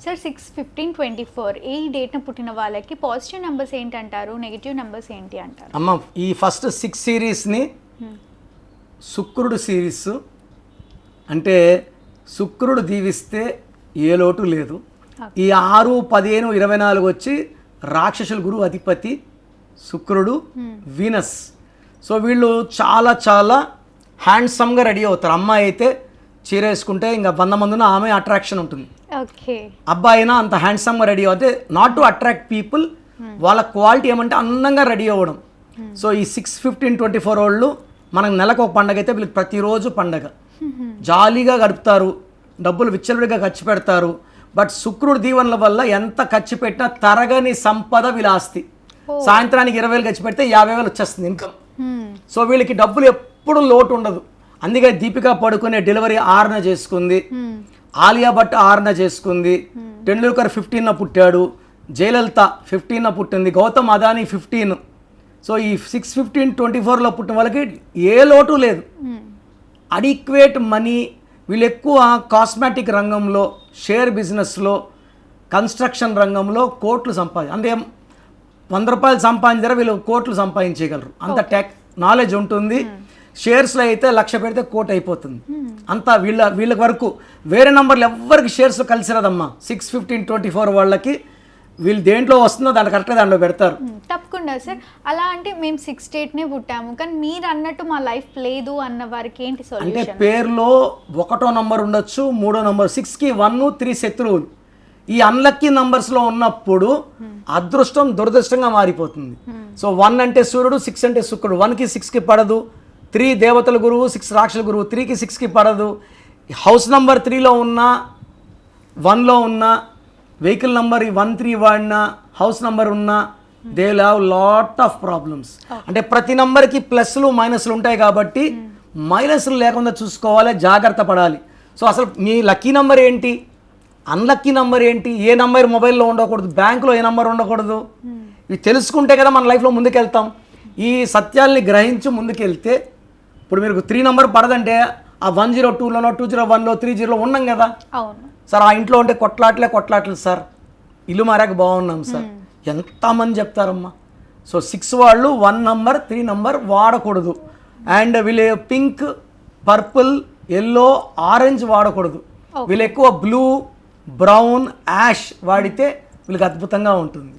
Sir 6/15/24 ఈ డేట్న పుట్టిన వాళ్ళకి పాజిటివ్ నెంబర్స్ ఏంటంటారు, నెగిటివ్ నెంబర్స్ ఏంటి అంటారు? అమ్మ ఈ ఫస్ట్ 6 సిరీస్ని శుక్రుడు సిరీస్ అంటే శుక్రుడు దీవిస్తే ఏ లోటు లేదు. ఈ 6, 15, 24 వచ్చి రాక్షసుల గురువు అధిపతి శుక్రుడు వీనస్. సో వీళ్ళు చాలా చాలా హ్యాండ్సమ్గా రెడీ అవుతారు. అమ్మాయి అయితే చీర వేసుకుంటే ఇంకా 100 మందిన ఆమె అట్రాక్షన్ ఉంటుంది. అబ్బాయి అయినా అంత హ్యాండ్సమ్గా రెడీ అవుతే నాట్ టు అట్రాక్ట్ పీపుల్, వాళ్ళ క్వాలిటీ ఏమంటే అందంగా రెడీ అవ్వడం. సో ఈ 6/15/24 వాళ్ళు మనకు నెలకు ఒక పండగ అయితే వీళ్ళకి ప్రతిరోజు పండగ, జాలీగా గడుపుతారు, డబ్బులు విచ్చలవిడిగా ఖర్చు పెడతారు. బట్ శుక్రుడు దీవెనల వల్ల ఎంత ఖర్చు పెట్టినా తరగని సంపద వీళ్ళ ఆస్తి. సాయంత్రానికి 20,000 ఖర్చు పెడితే 50,000 వచ్చేస్తుంది ఇన్కమ్. సో వీళ్ళకి డబ్బులు ఎప్పుడు లోటు ఉండదు. అందుకే దీపికా పడుకునే డెలివరీ 6న చేసుకుంది, ఆలియా భట్ 6న చేసుకుంది, టెండూల్కర్ 15న పుట్టాడు, జయలలిత 15న పుట్టింది, గౌతమ్ అదానీ 15. సో ఈ 6/15/24లో పుట్టిన వాళ్ళకి ఏ లోటు లేదు. Adequate money. వీళ్ళు ఎక్కువ కాస్మెటిక్ రంగంలో, షేర్ బిజినెస్లో, కన్స్ట్రక్షన్ రంగంలో కోట్లు అంటే 100 రూపాయలు సంపాదించారా వీళ్ళు కోట్లు సంపాదించగలరు. అంత నాలెడ్జ్ ఉంటుంది. షేర్స్లో అయితే 1,00,000 పెడితే కోటి అయిపోతుంది. అంతా వీళ్ళ వరకు. వేరే నంబర్లు ఎవరికి షేర్స్ కలిసి రాదమ్మా. 6/15/24 వాళ్ళకి వీళ్ళు దేంట్లో వస్తుందో దాంట్లో కరెక్ట్గా దాంట్లో పెడతారు. తప్పకుండా సార్. అలా అంటే మేము 6 డేట్నే పుట్టాము కానీ మీరు అన్నట్టు మా లైఫ్ లేదు అన్న వారికి ఏంటి సొల్యూషన్? అంటే పేరులో 1వ నంబర్ ఉండొచ్చు, 3వ నంబర్. 6కి 1, 3 శత్రువులు. ఈ అన్లక్కీ నంబర్స్లో ఉన్నప్పుడు అదృష్టం దురదృష్టంగా మారిపోతుంది. సో 1 అంటే సూర్యుడు, 6 అంటే శుక్రుడు. 1కి 6కి పడదు. 3 దేవతల గురువు, 6 రాక్షసుల గురువు. 3కి 6కి పడదు. హౌస్ నంబర్ 3లో ఉన్న, 1లో ఉన్న, వెహికల్ నంబర్ 1, 3 వాడిన, హౌస్ నంబర్ ఉన్న, they will have lot of problems. అంటే ప్రతి నంబర్కి ప్లస్లు మైనస్లు ఉంటాయి కాబట్టి మైనస్లు లేకుండా చూసుకోవాలి, జాగ్రత్త పడాలి. సో అసలు మీ లక్కీ నంబర్ ఏంటి, అన్లక్కీ నంబర్ ఏంటి, ఏ నంబర్ మొబైల్లో ఉండకూడదు, బ్యాంకులో ఏ నంబర్ ఉండకూడదు, ఇవి తెలుసుకుంటే కదా మన లైఫ్లో ముందుకెళ్తాం. ఈ సత్యాల్ని గ్రహించి ముందుకెళ్తే ఇప్పుడు మీరు 3 నంబర్ పడదంటే ఆ 102లోనో 201లో 30లో ఉన్నాం కదా. సార్ ఆ ఇంట్లో ఉంటే కొట్లాటలు సార్, ఇల్లు మారాక బాగున్నాం సార్, ఎంతమంది చెప్తారమ్మా. సో 6 వాళ్ళు 1 నంబర్ 3 నంబర్ వాడకూడదు. అండ్ వీళ్ళు పింక్, పర్పుల్, ఎల్లో, ఆరెంజ్ వాడకూడదు. వీళ్ళు ఎక్కువ బ్లూ, బ్రౌన్, యాష్ వాడితే వీళ్ళకి అద్భుతంగా ఉంటుంది.